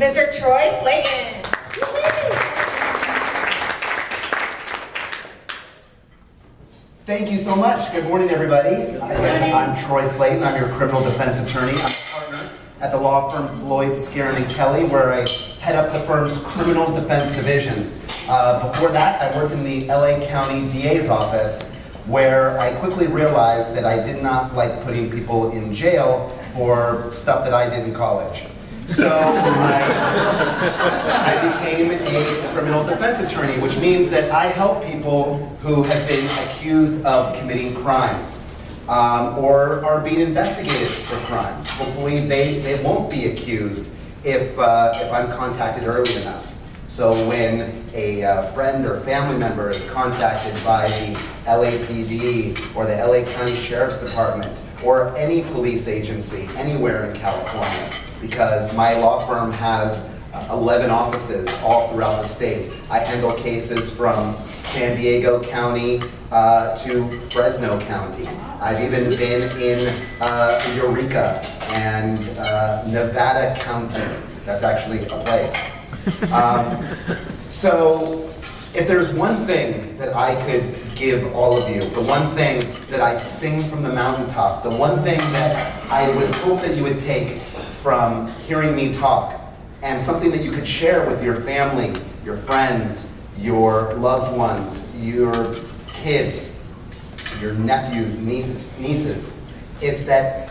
Mr. Troy Slaten. Thank you so much. Good morning, everybody. I'm Troy Slaten. I'm your criminal defense attorney. I'm a partner at the law firm Floyd, Skeren, and Kelly, where I head up the firm's criminal defense division. Before that, I worked in the LA County DA's office, where I quickly realized that I did not like putting people in jail for stuff that I did in college. So I became a criminal defense attorney, which means that I help people who have been accused of committing crimes or are being investigated for crimes. Hopefully they won't be accused if I'm contacted early enough. So when a friend or family member is contacted by the LAPD or the LA County Sheriff's Department or any police agency anywhere in California, because my law firm has 11 offices all throughout the state. I handle cases from San Diego County to Fresno County. I've even been in Eureka and Nevada County. That's actually a place. So if there's one thing that I could give all of you, the one thing that I sing from the mountaintop, the one thing that I would hope that you would take from hearing me talk, and something that you could share with your family, your friends, your loved ones, your kids, your nephews, nieces, it's that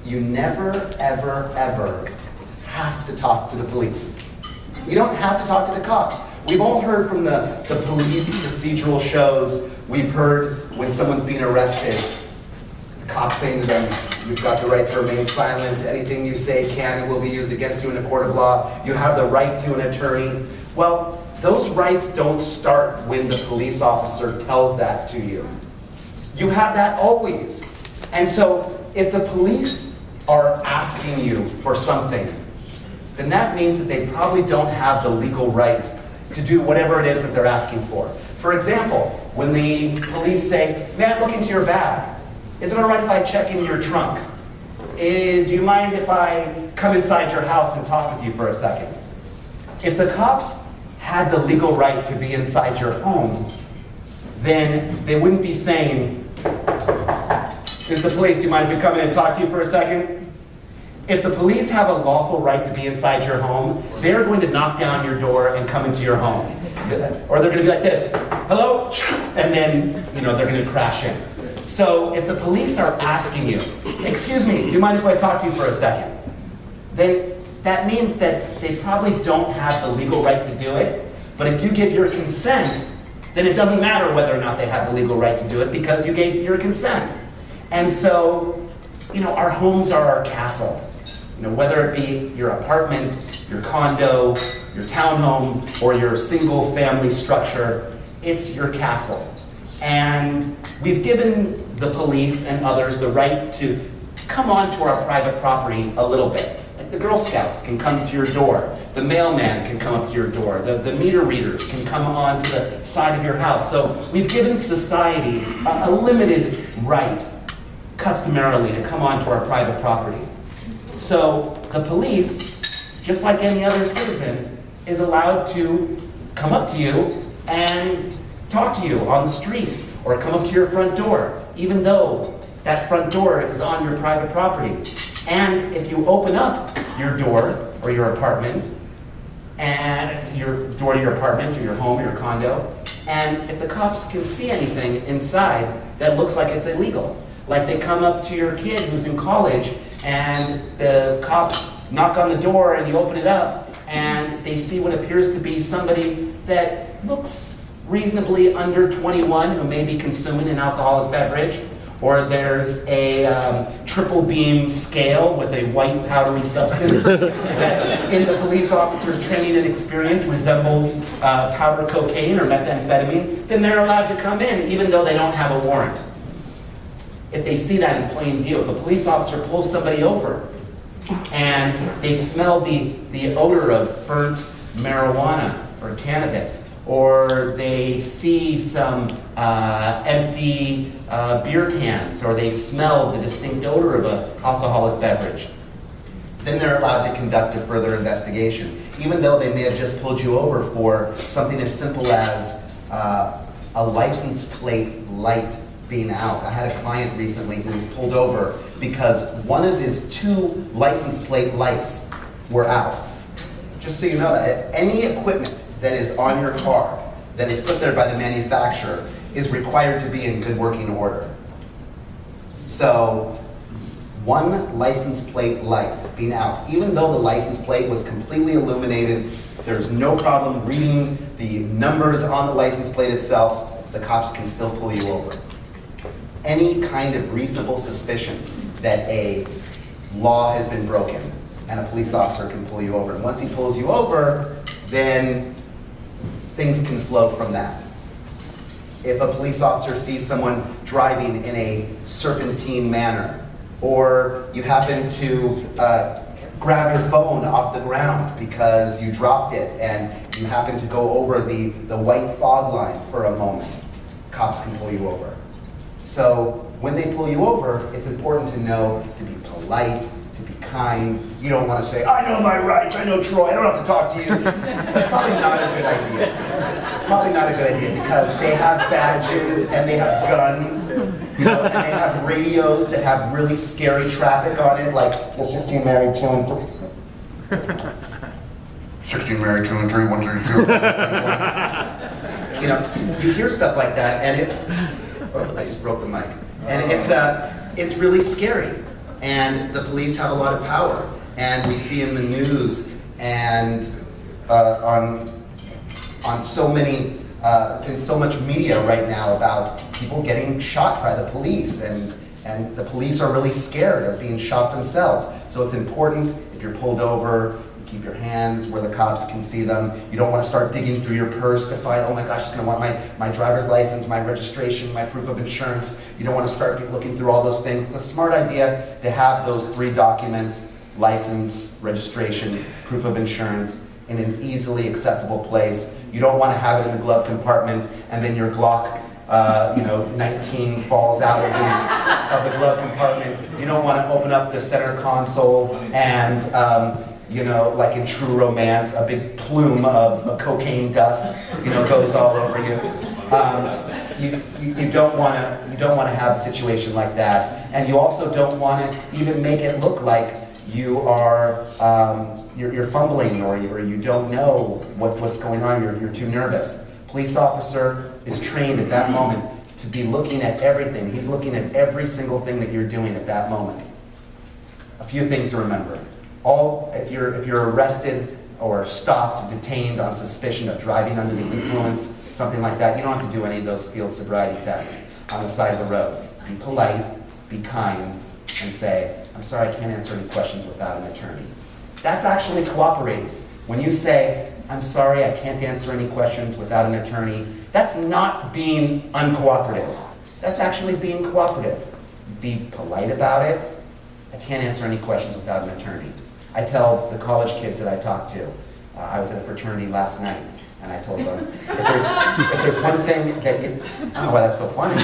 you never, ever, ever have to talk to the police. You don't have to talk to the cops. We've all heard from the police procedural shows. We've heard when someone's being arrested, the cops saying to them, you've got the right to remain silent. Anything you say can and will be used against you in a court of law. You have the right to an attorney. Well, those rights don't start when the police officer tells that to you. You have that always. And so if the police are asking you for something, then that means that they probably don't have the legal right to do whatever it is that they're asking for. For example, when the police say, may I look into your bag? Is it all right if I check in your trunk? Do you mind if I come inside your house and talk with you for a second? If the cops had the legal right to be inside your home, then they wouldn't be saying, is the police, do you mind if we come in and talk to you for a second? If the police have a lawful right to be inside your home, they're going to knock down your door and come into your home. Or they're going to be like this, hello, and then they're going to crash in. So if the police are asking you, excuse me, do you mind if I talk to you for a second? Then that means that they probably don't have the legal right to do it. But if you give your consent, then it doesn't matter whether or not they have the legal right to do it because you gave your consent. And so, our homes are our castle. Whether it be your apartment, your condo, your townhome, or your single family structure, it's your castle. And we've given the police and others the right to come onto our private property a little bit. Like the Girl Scouts can come to your door. The mailman can come up to your door. The meter readers can come onto the side of your house. So we've given society a limited right, customarily, to come onto our private property. So the police, just like any other citizen, is allowed to come up to you and talk to you on the street or come up to your front door, even though that front door is on your private property. And if you open up your door or your apartment, and your door to your apartment or your home or your condo, and if the cops can see anything inside that looks like it's illegal, like they come up to your kid who's in college and the cops knock on the door and you open it up and they see what appears to be somebody that looks reasonably under 21 who may be consuming an alcoholic beverage, or there's a triple beam scale with a white powdery substance that in the police officer's training and experience resembles powder cocaine or methamphetamine, then they're allowed to come in even though they don't have a warrant. If they see that in plain view, if a police officer pulls somebody over and they smell the odor of burnt marijuana or cannabis, or they see some empty beer cans, or they smell the distinct odor of an alcoholic beverage, then they're allowed to conduct a further investigation, even though they may have just pulled you over for something as simple as a license plate light being out. I had a client recently who was pulled over because one of his 2 license plate lights were out. Just so you know that any equipment that is on your car that is put there by the manufacturer is required to be in good working order. So 1 license plate light being out, even though the license plate was completely illuminated, there's no problem reading the numbers on the license plate itself, the cops can still pull you over. Any kind of reasonable suspicion that a law has been broken and a police officer can pull you over. And once he pulls you over, then things can flow from that. If a police officer sees someone driving in a serpentine manner, or you happen to grab your phone off the ground because you dropped it and you happen to go over the white fog line for a moment, cops can pull you over. So when they pull you over, it's important to know to be polite, to be kind. You don't want to say, I know my rights, I know Troy, I don't have to talk to you. That's probably not a good idea. It's probably not a good idea because they have badges and they have guns, you know, and they have radios that have really scary traffic on it, like the 16 married, 2 and 3. 16 married, 2 and 3, 1, 2, 2. You know, you hear stuff like that and it's, oh, I just broke the mic. And it's really scary. And the police have a lot of power. And we see in the news and on so many, in so much media right now about people getting shot by the police. And the police are really scared of being shot themselves. So it's important, if you're pulled over, keep your hands where the cops can see them. You don't want to start digging through your purse to find, oh my gosh, it's going to want my driver's license, my registration, my proof of insurance. You don't want to start looking through all those things. It's a smart idea to have those 3 documents, license, registration, proof of insurance, in an easily accessible place. You don't want to have it in the glove compartment and then your Glock 19 falls out of the glove compartment. You don't want to open up the center console and you know, like in True Romance, a big plume of cocaine dust, you know, goes all over you. You don't want to have a situation like that, and you also don't want to even make it look like you are you're fumbling or you don't know what's going on. You're too nervous. Police officer is trained at that moment to be looking at everything. He's looking at every single thing that you're doing at that moment. A few things to remember. If you're arrested or stopped, detained on suspicion of driving under the influence, something like that, you don't have to do any of those field sobriety tests on the side of the road. Be polite, be kind, and say, I'm sorry, I can't answer any questions without an attorney. That's actually cooperating. When you say, I'm sorry, I can't answer any questions without an attorney, that's not being uncooperative. That's actually being cooperative. Be polite about it. I can't answer any questions without an attorney. I tell the college kids that I talk to, I was at a fraternity last night, and I told them, if there's one thing that you, I don't know why that's so funny.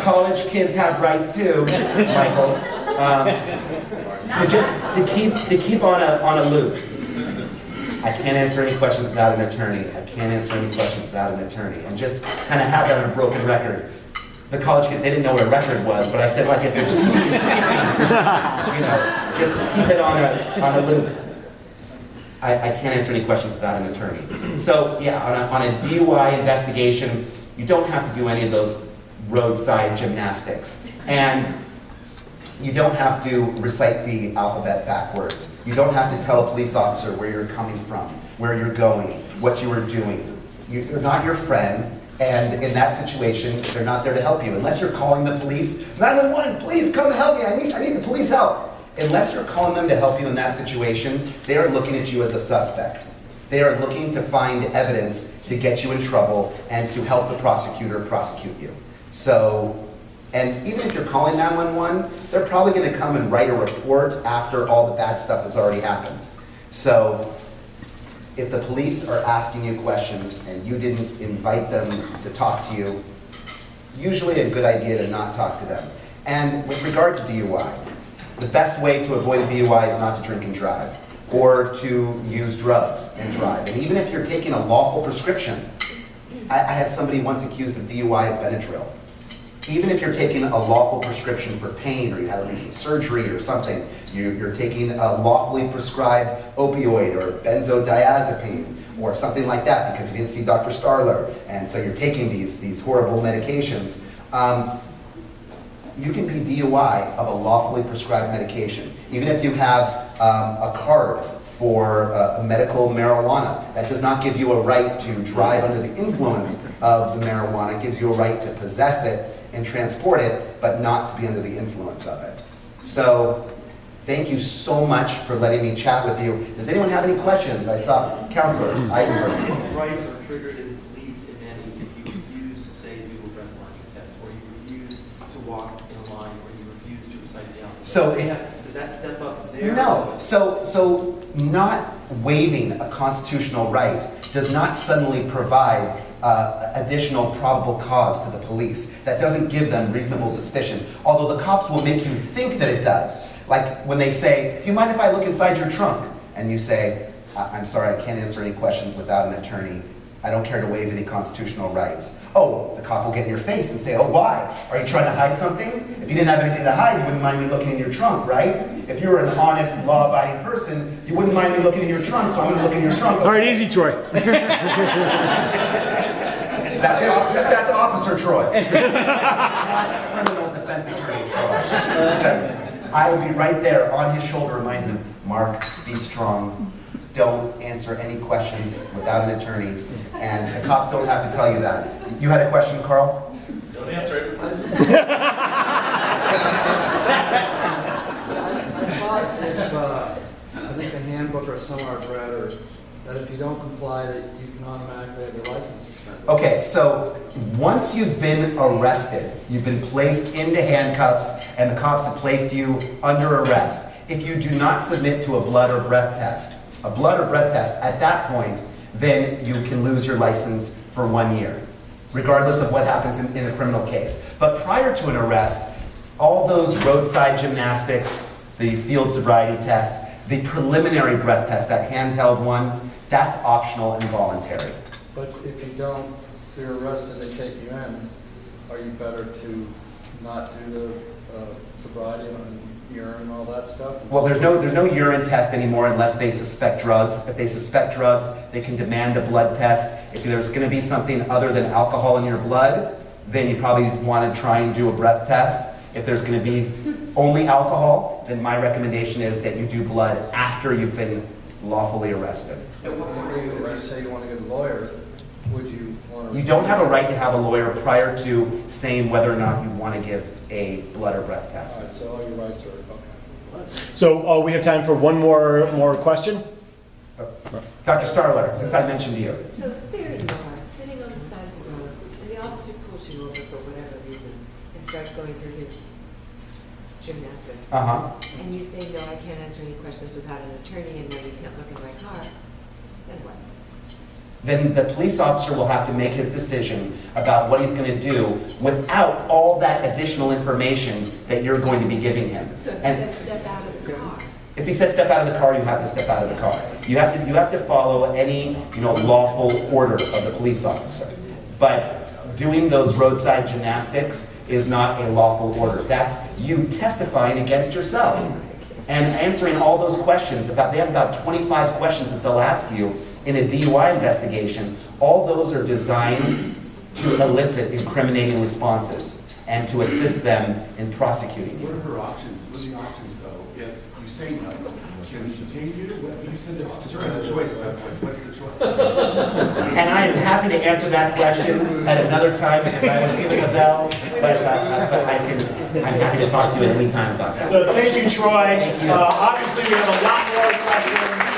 College kids have rights too, Michael. To keep on a loop. I can't answer any questions without an attorney. I can't answer any questions without an attorney. And just kind of have that on a broken record. The college kid, they didn't know what a record was, but I said, like, if you're just, you know, just keep it on a loop. I can't answer any questions without an attorney. So, yeah, on a DUI investigation, you don't have to do any of those roadside gymnastics. And you don't have to recite the alphabet backwards. You don't have to tell a police officer where you're coming from, where you're going, what you are doing. You're not your friend. And in that situation, they're not there to help you. Unless you're calling the police, 911, please come help me, I need the police help. Unless you're calling them to help you in that situation, they are looking at you as a suspect. They are looking to find evidence to get you in trouble and to help the prosecutor prosecute you. So, and even if you're calling 911, they're probably gonna come and write a report after all the bad stuff has already happened. So, if the police are asking you questions and you didn't invite them to talk to you, usually a good idea to not talk to them. And with regard to DUI, the best way to avoid a DUI is not to drink and drive, or to use drugs and drive. And even if you're taking a lawful prescription, I had somebody once accused of DUI of Benadryl. Even if you're taking a lawful prescription for pain, or you had a recent surgery or something, you're taking a lawfully prescribed opioid or benzodiazepine or something like that because you didn't see Dr. Starler, and so you're taking these horrible medications, you can be DUI of a lawfully prescribed medication. Even if you have a card for medical marijuana, that does not give you a right to drive under the influence of the marijuana. It gives you a right to possess it and transport it, but not to be under the influence of it. So, thank you so much for letting me chat with you. Does anyone have any questions? I saw Counselor Eisenberg. What rights are triggered in police, if any, if you refuse to say do a breathalyzer test, or you refuse to walk in a line, or you refuse to recite the alphabet? So, does that step up there? No. So not waiving a constitutional right does not suddenly provide additional probable cause to the police. That doesn't give them reasonable suspicion, although the cops will make you think that it does. Like when they say, do you mind if I look inside your trunk? And you say, I'm sorry, I can't answer any questions without an attorney. I don't care to waive any constitutional rights. Oh, the cop will get in your face and say, oh, why? Are you trying to hide something? If you didn't have anything to hide, you wouldn't mind me looking in your trunk, right? If you were an honest, law-abiding person, you wouldn't mind me looking in your trunk, so I'm going to look in your trunk. All right, easy, Troy. That's Officer Troy. Not criminal defense attorney Troy. Because I will be right there on his shoulder reminding him, Mark, be strong. Don't answer any questions without an attorney. And the cops don't have to tell you that. You had a question, Carl? Don't answer it. I thought if, I think the handbook or somewhere I've read, or that if you don't comply, that you can automatically have your license suspended. Okay, so once you've been arrested, you've been placed into handcuffs, and the cops have placed you under arrest. If you do not submit to a blood or breath test, at that point, then you can lose your license for 1 year, regardless of what happens in a criminal case. But prior to an arrest, all those roadside gymnastics, the field sobriety tests, the preliminary breath test, that handheld one, that's optional and voluntary. But if you don't, if you're arrested, they take you in, are you better to not do the sobriety and urine and all that stuff? Well, there's no urine test anymore unless they suspect drugs. If they suspect drugs, they can demand a blood test. If there's going to be something other than alcohol in your blood, then you probably want to try and do a breath test. If there's going to be only alcohol, then my recommendation is that you do blood after you've been lawfully arrested. If you say you want to get a lawyer, would you want to... You don't have a right to have a lawyer prior to saying whether or not you want to give a blood or breath test. All right, so all your rights are okay. So we have time for one more question. Dr. Starler, since I mentioned you. So there you are, sitting on the side of the road, and the officer pulls you over for whatever reason and starts going through his gymnastics. And you say, no, I can't answer any questions without an attorney, and no, you can't look in my car. Then what? Then the police officer will have to make his decision about what he's going to do without all that additional information that you're going to be giving him. So if he And says step out of the car. if he says step out of the car, you have to step out of the car. You have to follow any lawful order of the police officer. But doing those roadside gymnastics is not a lawful order. That's you testifying against yourself and answering all those questions. They have about 25 questions that they'll ask you in a DUI investigation. All those are designed to elicit incriminating responses and to assist them in prosecuting you. What are her options? What are the options, though? If you say no, can we continue? You said there's a choice. What's the choice? And I am happy to answer that question at another time because I was given the bell, but I'm happy to talk to you at any time about that. So thank you, Troy. Thank you. Obviously, we have a lot more questions.